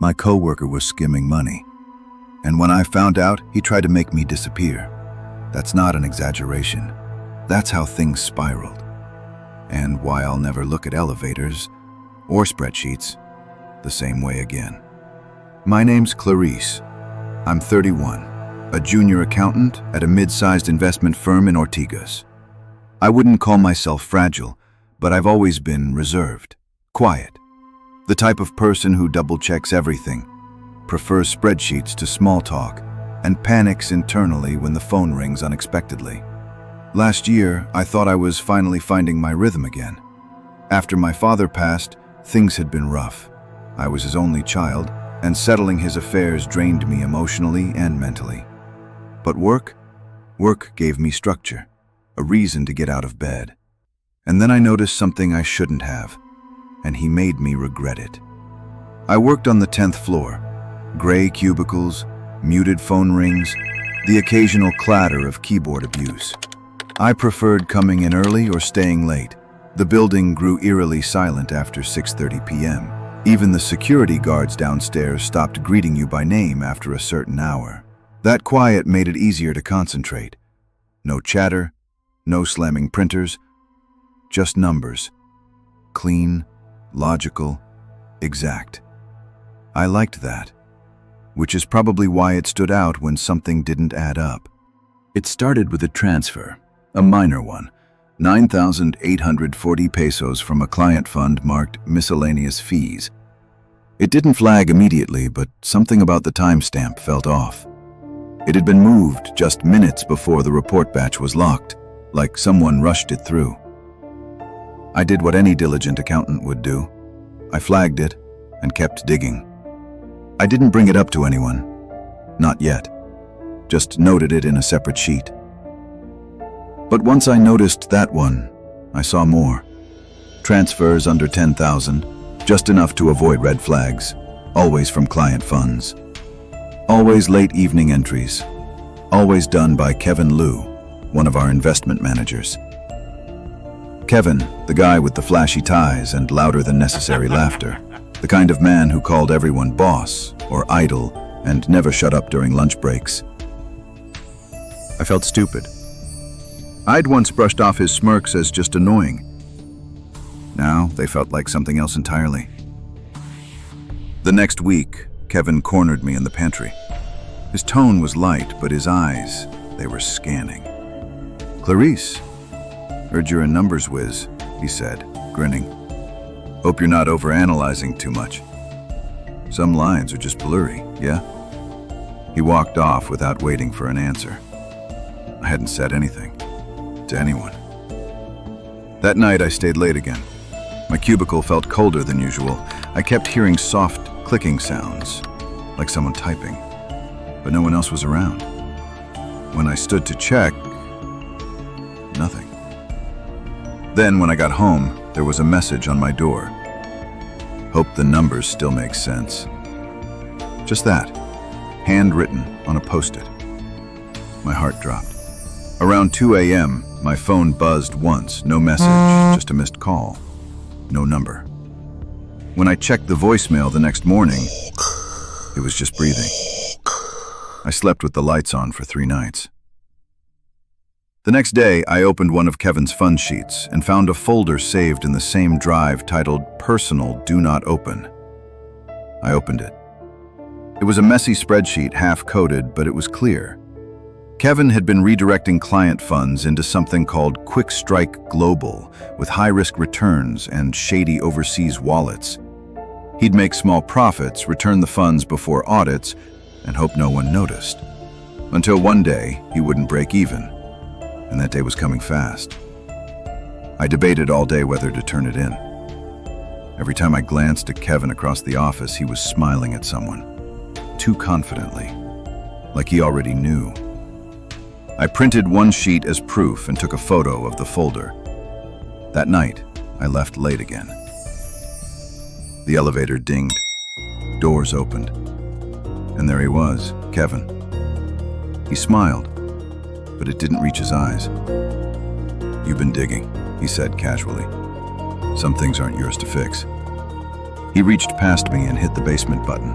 My coworker was skimming money, and when I found out, he tried to make me disappear. That's not an exaggeration. That's how things spiraled. And why I'll never look at elevators or spreadsheets the same way again. My name's Clarice. I'm 31, a junior accountant at a mid-sized investment firm in Ortigas. I wouldn't call myself fragile, but I've always been reserved, quiet. The type of person who double-checks everything, prefers spreadsheets to small talk, and panics internally when the phone rings unexpectedly. Last year, I thought I was finally finding my rhythm again. After my father passed, things had been rough. I was his only child, and settling his affairs drained me emotionally and mentally. But work gave me structure, a reason to get out of bed. And then I noticed something I shouldn't have, and he made me regret it. I worked on the 10th floor. Gray cubicles, muted phone rings, the occasional clatter of keyboard abuse. I preferred coming in early or staying late. The building grew eerily silent after 6:30 p.m. Even the security guards downstairs stopped greeting you by name after a certain hour. That quiet made it easier to concentrate. No chatter, no slamming printers, just numbers. Clean, logical, exact. I liked that, which is probably why it stood out when something didn't add up. It started with a transfer, a minor one, 9,840 pesos from a client fund marked miscellaneous fees. It didn't flag immediately, but something about the timestamp felt off. It had been moved just minutes before the report batch was locked, like someone rushed it through. I did what any diligent accountant would do. I flagged it and kept digging. I didn't bring it up to anyone. Not yet. Just noted it in a separate sheet. But once I noticed that one, I saw more. Transfers under 10,000, just enough to avoid red flags, always from client funds. Always late evening entries, always done by Kevin Liu, one of our investment managers. Kevin, the guy with the flashy ties and louder than necessary laughter, the kind of man who called everyone boss or idol and never shut up during lunch breaks. I felt stupid. I'd once brushed off his smirks as just annoying. Now they felt like something else entirely. The next week, Kevin cornered me in the pantry. His tone was light, but his eyes, they were scanning. "Clarice, heard you're a numbers whiz," he said, grinning. "Hope you're not overanalyzing too much. Some lines are just blurry, yeah?" He walked off without waiting for an answer. I hadn't said anything to anyone. That night I stayed late again. My cubicle felt colder than usual. I kept hearing soft clicking sounds, like someone typing, but no one else was around. When I stood to check, nothing. Then when I got home, there was a message on my door. "Hope the numbers still make sense." Just that, handwritten on a post-it. My heart dropped. Around 2 a.m., my phone buzzed once, no message, just a missed call. No number. When I checked the voicemail the next morning, it was just breathing. I slept with the lights on for 3 nights. The next day, I opened one of Kevin's fund sheets and found a folder saved in the same drive titled Personal Do Not Open. I opened it. It was a messy spreadsheet, half-coded, but it was clear. Kevin had been redirecting client funds into something called Quick Strike Global, with high-risk returns and shady overseas wallets. He'd make small profits, return the funds before audits, and hope no one noticed. Until one day, he wouldn't break even, and that day was coming fast. I debated all day whether to turn it in. Every time I glanced at Kevin across the office, he was smiling at someone, too confidently, like he already knew. I printed one sheet as proof and took a photo of the folder. That night, I left late again. The elevator dinged, doors opened, and there he was, Kevin. He smiled, but it didn't reach his eyes. "You've been digging," he said casually. "Some things aren't yours to fix." He reached past me and hit the basement button.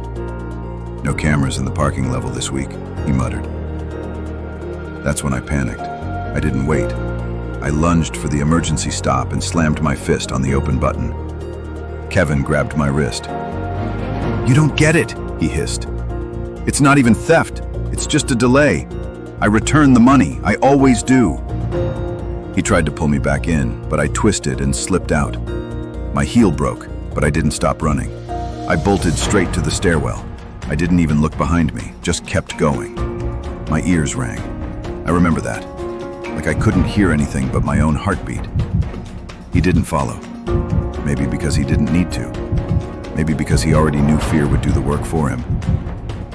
"No cameras in the parking level this week," he muttered. That's when I panicked. I didn't wait. I lunged for the emergency stop and slammed my fist on the open button. Kevin grabbed my wrist. "You don't get it," he hissed. "It's not even theft. It's just a delay. I return the money. I always do." He tried to pull me back in, but I twisted and slipped out. My heel broke, but I didn't stop running. I bolted straight to the stairwell. I didn't even look behind me, just kept going. My ears rang. I remember that. Like I couldn't hear anything but my own heartbeat. He didn't follow. Maybe because he didn't need to. Maybe because he already knew fear would do the work for him.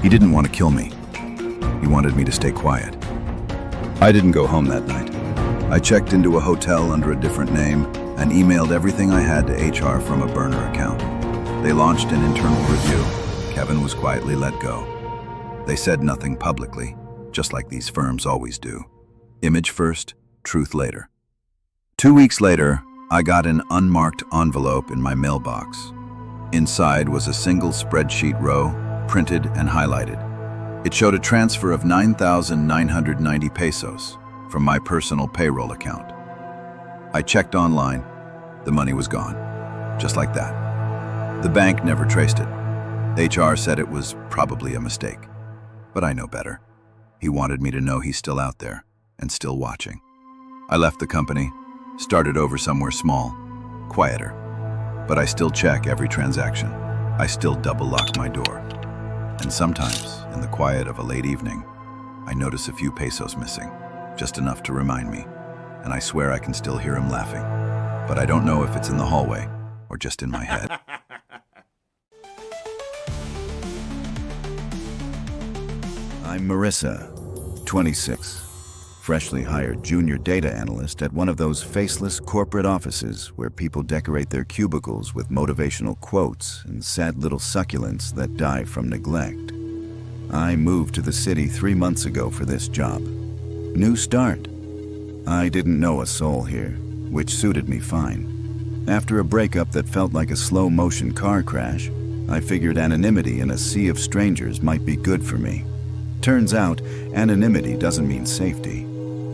He didn't want to kill me. He wanted me to stay quiet. I didn't go home that night. I checked into a hotel under a different name and emailed everything I had to HR from a burner account. They launched an internal review. Kevin was quietly let go. They said nothing publicly, just like these firms always do. Image first, truth later. 2 weeks later, I got an unmarked envelope in my mailbox. Inside was a single spreadsheet row, printed and highlighted. It showed a transfer of 9,990 pesos from my personal payroll account. I checked online. The money was gone, just like that. The bank never traced it. HR said it was probably a mistake, but I know better. He wanted me to know he's still out there and still watching. I left the company, started over somewhere small, quieter, but I still check every transaction. I still double lock my door. And sometimes, in the quiet of a late evening, I notice a few pesos missing, just enough to remind me, and I swear I can still hear him laughing. But I don't know if it's in the hallway or just in my head. I'm Marissa, 26, freshly hired junior data analyst at one of those faceless corporate offices where people decorate their cubicles with motivational quotes and sad little succulents that die from neglect. I moved to the city 3 months ago for this job. New start. I didn't know a soul here, which suited me fine. After a breakup that felt like a slow-motion car crash, I figured anonymity in a sea of strangers might be good for me. Turns out, anonymity doesn't mean safety.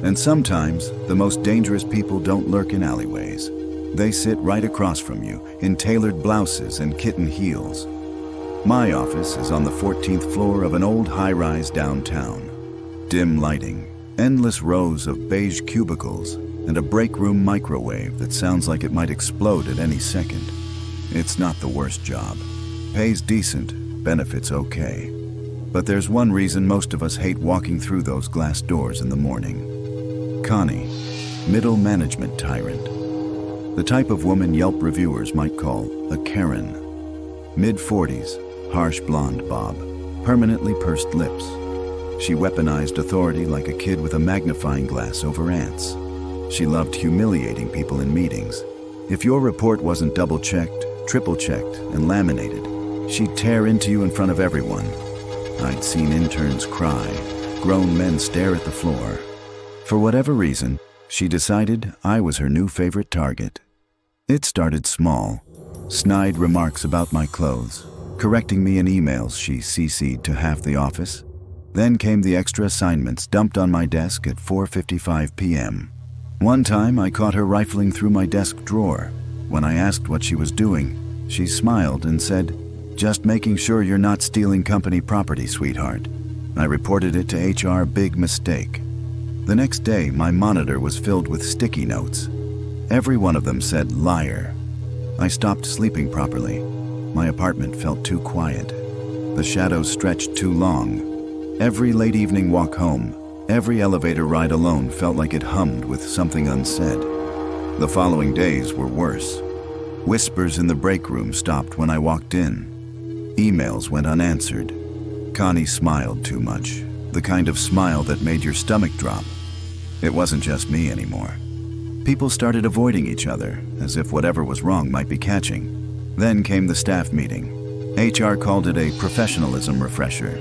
And sometimes, the most dangerous people don't lurk in alleyways. They sit right across from you, in tailored blouses and kitten heels. My office is on the 14th floor of an old high-rise downtown. Dim lighting, endless rows of beige cubicles, and a break room microwave that sounds like it might explode at any second. It's not the worst job. Pays decent, benefits okay. But there's one reason most of us hate walking through those glass doors in the morning. Connie, middle management tyrant. The type of woman Yelp reviewers might call a Karen. Mid-40s, harsh blonde bob, permanently pursed lips. She weaponized authority like a kid with a magnifying glass over ants. She loved humiliating people in meetings. If your report wasn't double-checked, triple-checked, and laminated, she'd tear into you in front of everyone. I'd seen interns cry, grown men stare at the floor. For whatever reason, she decided I was her new favorite target. It started small. Snide remarks about my clothes, correcting me in emails she CC'd to half the office. Then came the extra assignments dumped on my desk at 4:55 p.m. One time I caught her rifling through my desk drawer. When I asked what she was doing, she smiled and said, "Just making sure you're not stealing company property, sweetheart." I reported it to HR, big mistake. The next day, my monitor was filled with sticky notes. Every one of them said, "liar." I stopped sleeping properly. My apartment felt too quiet. The shadows stretched too long. Every late evening walk home, every elevator ride alone felt like it hummed with something unsaid. The following days were worse. Whispers in the break room stopped when I walked in. Emails went unanswered. Connie smiled too much, the kind of smile that made your stomach drop. It wasn't just me anymore. People started avoiding each other, as if whatever was wrong might be catching. Then came the staff meeting. HR called it a professionalism refresher,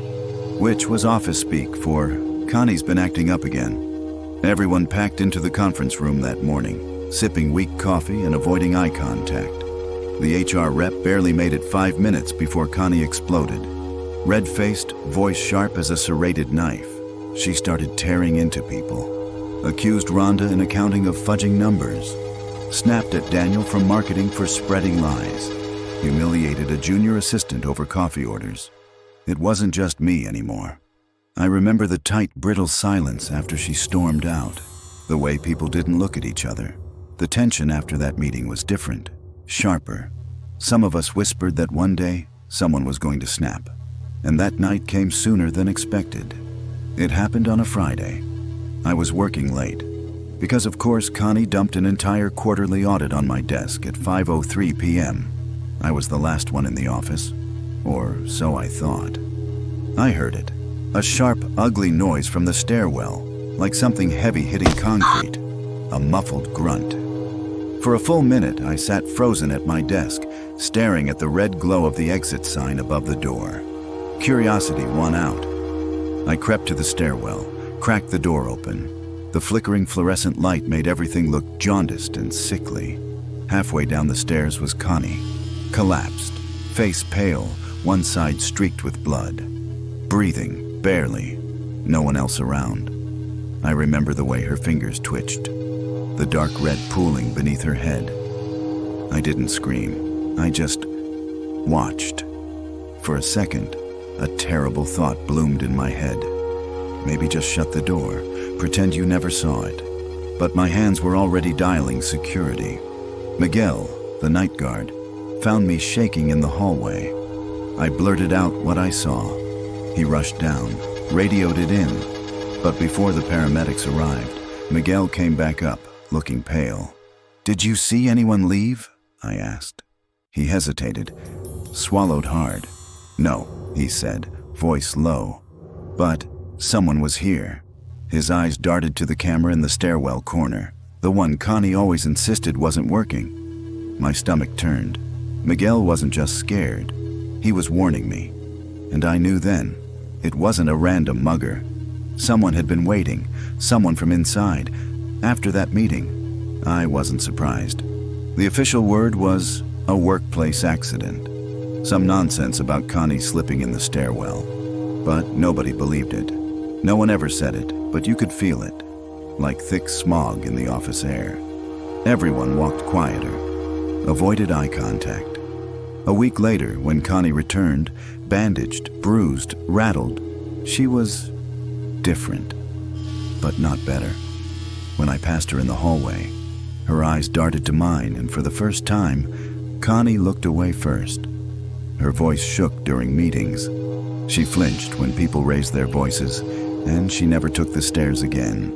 which was office speak for Connie's been acting up again. Everyone packed into the conference room that morning, sipping weak coffee and avoiding eye contact. The HR rep barely made it 5 minutes before Connie exploded. Red-faced, voice sharp as a serrated knife, she started tearing into people. Accused Rhonda in accounting of fudging numbers. Snapped at Daniel from marketing for spreading lies. Humiliated a junior assistant over coffee orders. It wasn't just me anymore. I remember the tight, brittle silence after she stormed out. The way people didn't look at each other. The tension after that meeting was different, sharper. Some of us whispered that one day, someone was going to snap. And that night came sooner than expected. It happened on a Friday. I was working late. Because of course, Connie dumped an entire quarterly audit on my desk at 5:03 p.m. I was the last one in the office. Or so I thought. I heard it. A sharp, ugly noise from the stairwell, like something heavy hitting concrete. A muffled grunt. For a full minute, I sat frozen at my desk, staring at the red glow of the exit sign above the door. Curiosity won out. I crept to the stairwell, cracked the door open. The flickering fluorescent light made everything look jaundiced and sickly. Halfway down the stairs was Connie, collapsed, face pale, one side streaked with blood. Breathing, barely, no one else around. I remember the way her fingers twitched, the dark red pooling beneath her head. I didn't scream, I just watched. For a second, a terrible thought bloomed in my head. Maybe just shut the door, pretend you never saw it. But my hands were already dialing security. Miguel, the night guard, found me shaking in the hallway. I blurted out what I saw. He rushed down, radioed it in. But before the paramedics arrived, Miguel came back up, looking pale. "Did you see anyone leave?" I asked. He hesitated, swallowed hard. "No," he said, voice low. "But someone was here." His eyes darted to the camera in the stairwell corner, the one Connie always insisted wasn't working. My stomach turned. Miguel wasn't just scared. He was warning me. And I knew then, it wasn't a random mugger. Someone had been waiting, someone from inside. After that meeting, I wasn't surprised. The official word was a workplace accident. Some nonsense about Connie slipping in the stairwell. But nobody believed it. No one ever said it, but you could feel it, like thick smog in the office air. Everyone walked quieter, avoided eye contact. A week later, when Connie returned, bandaged, bruised, rattled, she was different, but not better. When I passed her in the hallway, her eyes darted to mine, and for the first time, Connie looked away first. Her voice shook during meetings. She flinched when people raised their voices, and she never took the stairs again.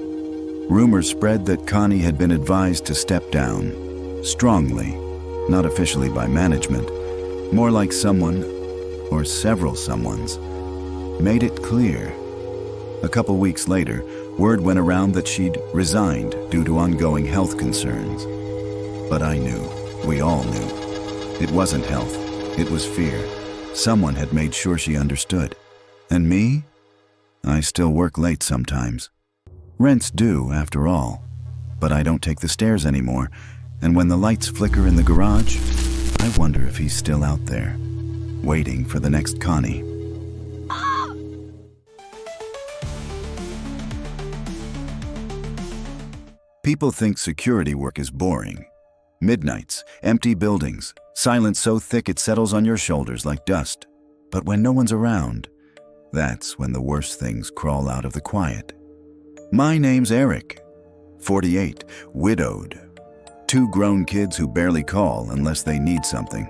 Rumors spread that Connie had been advised to step down, strongly, not officially by management, more like someone, or several someones, made it clear. A couple weeks later, word went around that she'd resigned due to ongoing health concerns. But I knew, we all knew. It wasn't health, it was fear. Someone had made sure she understood. And me? I still work late sometimes. Rent's due, after all. But I don't take the stairs anymore, and when the lights flicker in the garage, I wonder if he's still out there, waiting for the next Connie. People think security work is boring. Midnights, empty buildings, silence so thick it settles on your shoulders like dust. But when no one's around, that's when the worst things crawl out of the quiet. My name's Eric, 48, widowed. 2 grown kids who barely call unless they need something.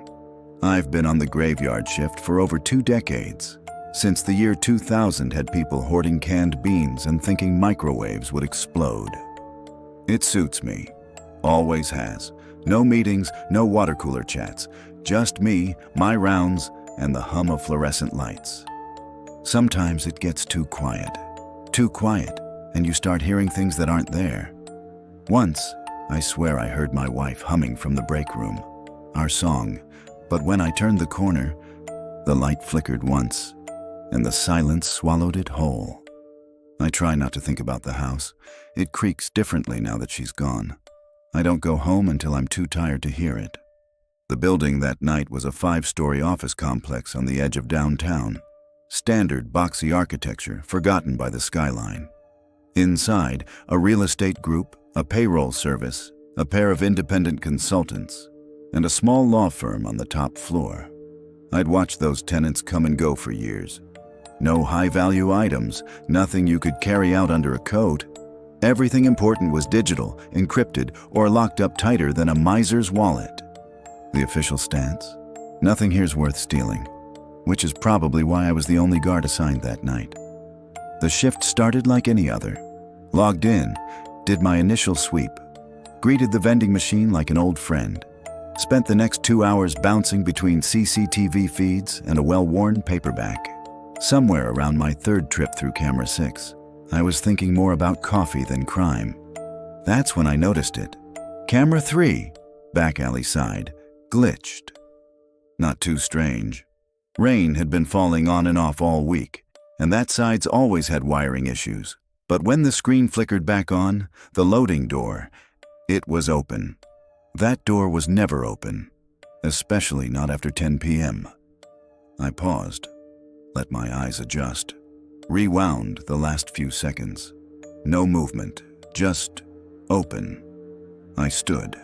I've been on the graveyard shift for over 2 decades. Since the year 2000 had people hoarding canned beans and thinking microwaves would explode. It suits me. Always has. No meetings, no water cooler chats. Just me, my rounds, and the hum of fluorescent lights. Sometimes it gets too quiet, and you start hearing things that aren't there. Once, I swear I heard my wife humming from the break room, our song, but when I turned the corner, the light flickered once, and the silence swallowed it whole. I try not to think about the house. It creaks differently now that she's gone. I don't go home until I'm too tired to hear it. The building that night was a 5-story office complex on the edge of downtown. Standard boxy architecture forgotten by the skyline. Inside, a real estate group, a payroll service, a pair of independent consultants, and a small law firm on the top floor. I'd watched those tenants come and go for years. No high-value items, nothing you could carry out under a coat. Everything important was digital, encrypted, or locked up tighter than a miser's wallet. The official stance? Nothing here's worth stealing, which is probably why I was the only guard assigned that night. The shift started like any other. Logged in, did my initial sweep, greeted the vending machine like an old friend, spent the next 2 hours bouncing between CCTV feeds and a well-worn paperback. Somewhere around my third trip through Camera 6, I was thinking more about coffee than crime. That's when I noticed it. Camera 3, back alley side, glitched. Not too strange. Rain had been falling on and off all week, and that side's always had wiring issues. But when the screen flickered back on, the loading door, it was open. That door was never open, especially not after 10 p.m. I paused, let my eyes adjust, rewound the last few seconds. No movement, just open. I stood,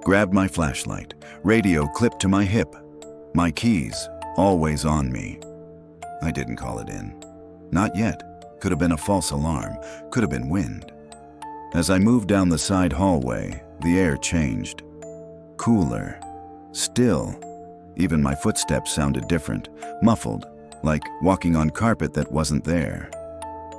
grabbed my flashlight, radio clipped to my hip, my keys always on me. I didn't call it in. Not yet. Could have been a false alarm, could have been wind. As I moved down the side hallway, the air changed. Cooler. Still. Even my footsteps sounded different, muffled, like walking on carpet that wasn't there.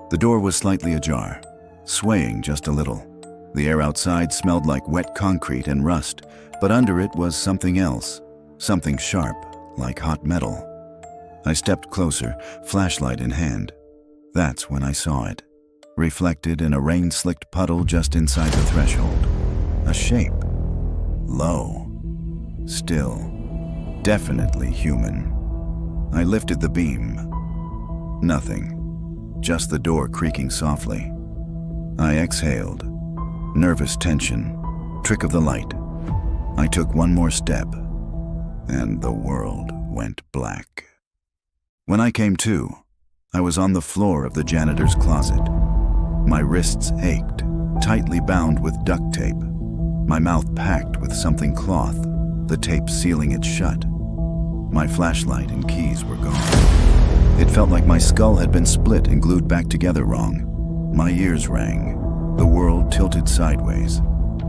The door was slightly ajar, swaying just a little. The air outside smelled like wet concrete and rust, but under it was something else, something sharp, like hot metal. I stepped closer, flashlight in hand. That's when I saw it, reflected in a rain-slicked puddle just inside the threshold. A shape. Low. Still. Definitely human. I lifted the beam. Nothing. Just the door creaking softly. I exhaled. Nervous tension. Trick of the light. I took one more step, and the world went black. When I came to, I was on the floor of the janitor's closet. My wrists ached, tightly bound with duct tape. My mouth packed with something cloth, the tape sealing it shut. My flashlight and keys were gone. It felt like my skull had been split and glued back together wrong. My ears rang. The world tilted sideways.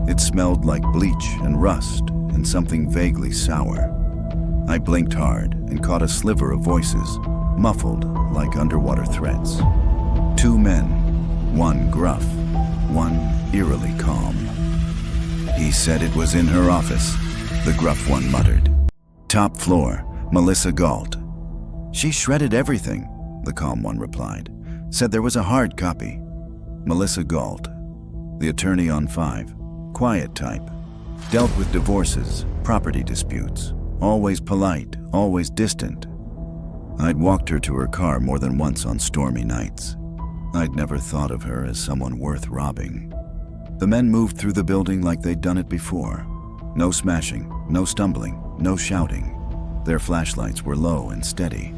It smelled like bleach and rust and something vaguely sour. I blinked hard and caught a sliver of voices, muffled like underwater threats. 2 men, one gruff, one eerily calm. He said it was in her office, the gruff one muttered. Top floor, Melissa Galt. She shredded everything, the calm one replied. Said there was a hard copy. Melissa Galt, the attorney on 5, quiet type. Dealt with divorces, property disputes. Always polite, always distant. I'd walked her to her car more than once on stormy nights. I'd never thought of her as someone worth robbing. The men moved through the building like they'd done it before. No smashing, no stumbling, no shouting. Their flashlights were low and steady.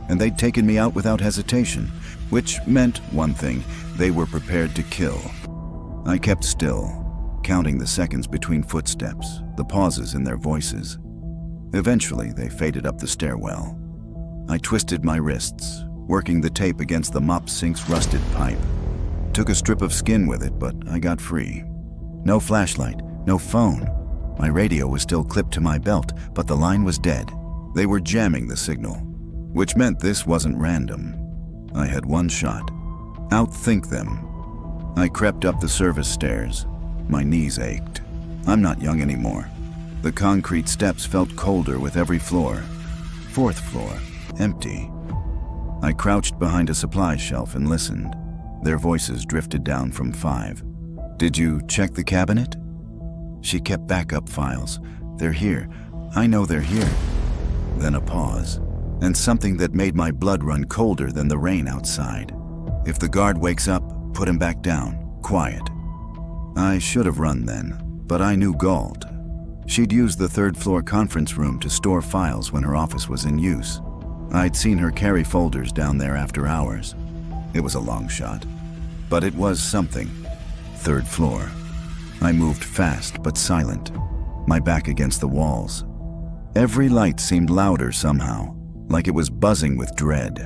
And they'd taken me out without hesitation, which meant one thing: they were prepared to kill. I kept still, counting the seconds between footsteps, the pauses in their voices. Eventually, they faded up the stairwell. I twisted my wrists, working the tape against the mop sink's rusted pipe. Took a strip of skin with it, but I got free. No flashlight, no phone. My radio was still clipped to my belt, but the line was dead. They were jamming the signal, which meant this wasn't random. I had one shot. Outthink them. I crept up the service stairs. My knees ached. I'm not young anymore. The concrete steps felt colder with every floor. 4th floor, empty. I crouched behind a supply shelf and listened. Their voices drifted down from 5. Did you check the cabinet? She kept backup files. They're here. I know they're here. Then a pause, and something that made my blood run colder than the rain outside. If the guard wakes up, put him back down. Quiet. I should have run then, but I knew Galt. She'd used the third-floor conference room to store files when her office was in use. I'd seen her carry folders down there after hours. It was a long shot, but it was something. Third floor. I moved fast but silent, my back against the walls. Every light seemed louder somehow, like it was buzzing with dread.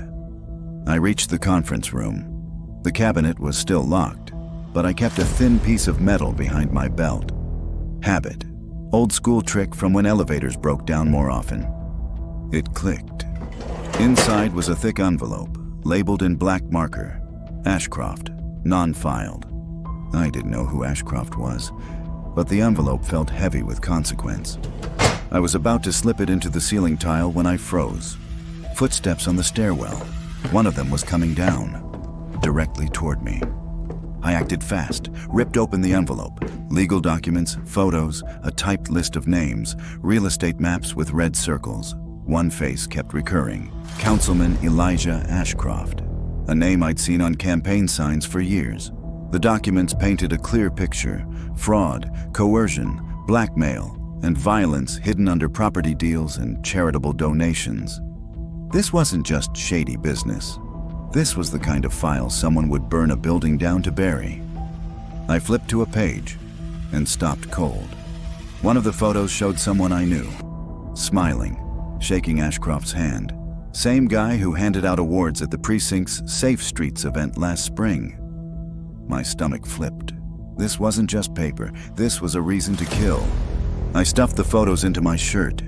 I reached the conference room. The cabinet was still locked, but I kept a thin piece of metal behind my belt. Habit. Old school trick from when elevators broke down more often. It clicked. Inside was a thick envelope, labeled in black marker. Ashcroft, non-filed. I didn't know who Ashcroft was, but the envelope felt heavy with consequence. I was about to slip it into the ceiling tile when I froze. Footsteps on the stairwell. One of them was coming down, directly toward me. I acted fast, ripped open the envelope. Legal documents, photos, a typed list of names, real estate maps with red circles. One face kept recurring. Councilman Elijah Ashcroft, a name I'd seen on campaign signs for years. The documents painted a clear picture: fraud, coercion, blackmail, and violence hidden under property deals and charitable donations. This wasn't just shady business. This was the kind of file someone would burn a building down to bury. I flipped to a page and stopped cold. One of the photos showed someone I knew, smiling, shaking Ashcroft's hand. Same guy who handed out awards at the precinct's Safe Streets event last spring. My stomach flipped. This wasn't just paper. This was a reason to kill. I stuffed the photos into my shirt,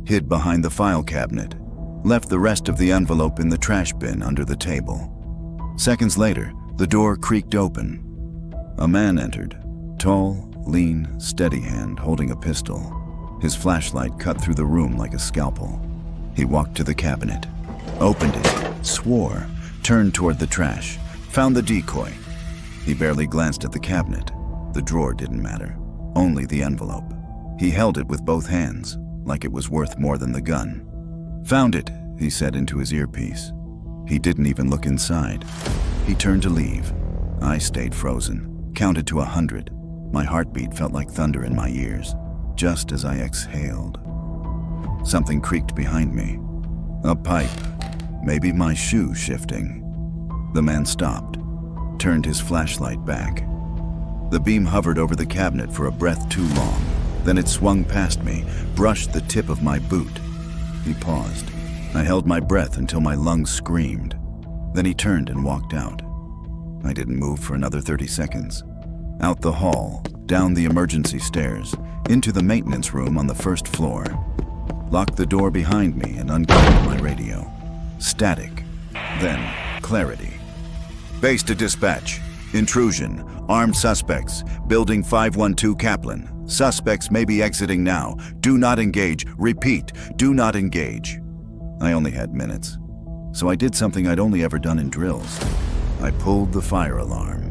hid behind the file cabinet, left the rest of the envelope in the trash bin under the table. Seconds later, the door creaked open. A man entered, tall, lean, steady hand holding a pistol. His flashlight cut through the room like a scalpel. He walked to the cabinet, opened it, swore, turned toward the trash, found the decoy. He barely glanced at the cabinet. The drawer didn't matter, only the envelope. He held it with both hands, like it was worth more than the gun. "Found it," he said into his earpiece. He didn't even look inside. He turned to leave. I stayed frozen, counted to 100. My heartbeat felt like thunder in my ears, just as I exhaled. Something creaked behind me. A pipe, maybe my shoe shifting. The man stopped, turned his flashlight back. The beam hovered over the cabinet for a breath too long. Then it swung past me, brushed the tip of my boot. He paused. I held my breath until my lungs screamed. Then he turned and walked out. I didn't move for another 30 seconds. Out the hall, down the emergency stairs, into the maintenance room on the first floor. Locked the door behind me and uncovered my radio. Static. Then clarity. Base to dispatch. Intrusion. Armed suspects. Building 512 Kaplan. Suspects may be exiting now. Do not engage. Repeat, do not engage. I only had minutes, so I did something I'd only ever done in drills. I pulled the fire alarm.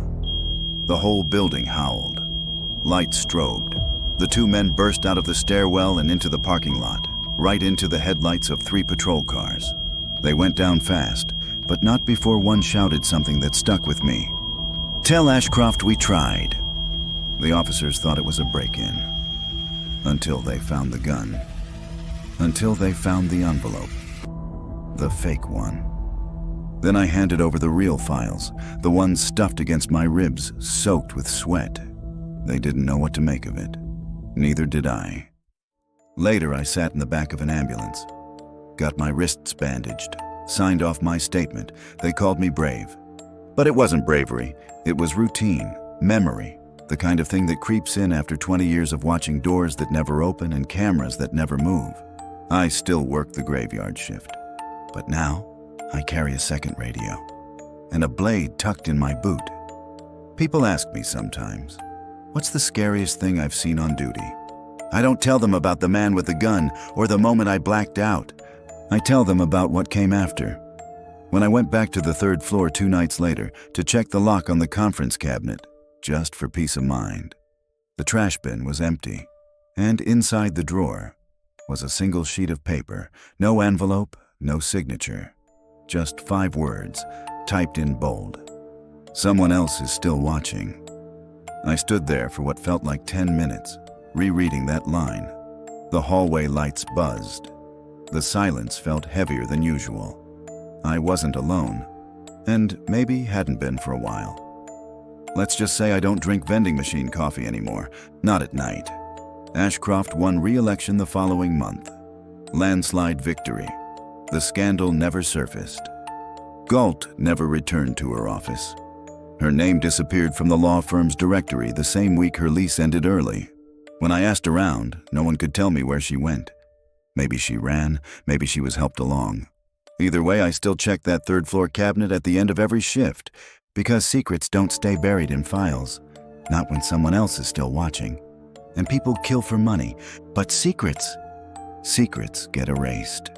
The whole building howled. Lights strobed. The two men burst out of the stairwell and into the parking lot, right into the headlights of 3 patrol cars. They went down fast, but not before one shouted something that stuck with me. "Tell Ashcroft we tried." The officers thought it was a break-in. Until they found the gun. Until they found the envelope. The fake one. Then I handed over the real files, the ones stuffed against my ribs, soaked with sweat. They didn't know what to make of it. Neither did I. Later, I sat in the back of an ambulance. Got my wrists bandaged. Signed off my statement. They called me brave. But it wasn't bravery. It was routine. Memory. The kind of thing that creeps in after 20 years of watching doors that never open and cameras that never move. I still work the graveyard shift. But now, I carry a second radio. And a blade tucked in my boot. People ask me sometimes, what's the scariest thing I've seen on duty? I don't tell them about the man with the gun or the moment I blacked out. I tell them about what came after. When I went back to the 3rd floor 2 nights later to check the lock on the conference cabinet, just for peace of mind, the trash bin was empty, and inside the drawer was a single sheet of paper, no envelope, no signature, just 5 words, typed in bold. Someone else is still watching. I stood there for what felt like 10 minutes, rereading that line, The hallway lights buzzed. The silence felt heavier than usual. I wasn't alone, and maybe hadn't been for a while. Let's just say I don't drink vending machine coffee anymore, not at night. Ashcroft won re-election the following month. Landslide victory. The scandal never surfaced. Galt never returned to her office. Her name disappeared from the law firm's directory the same week her lease ended early. When I asked around, no one could tell me where she went. Maybe she ran, maybe she was helped along. Either way, I still checked that third-floor cabinet at the end of every shift, because secrets don't stay buried in files, not when someone else is still watching. And people kill for money, but secrets get erased.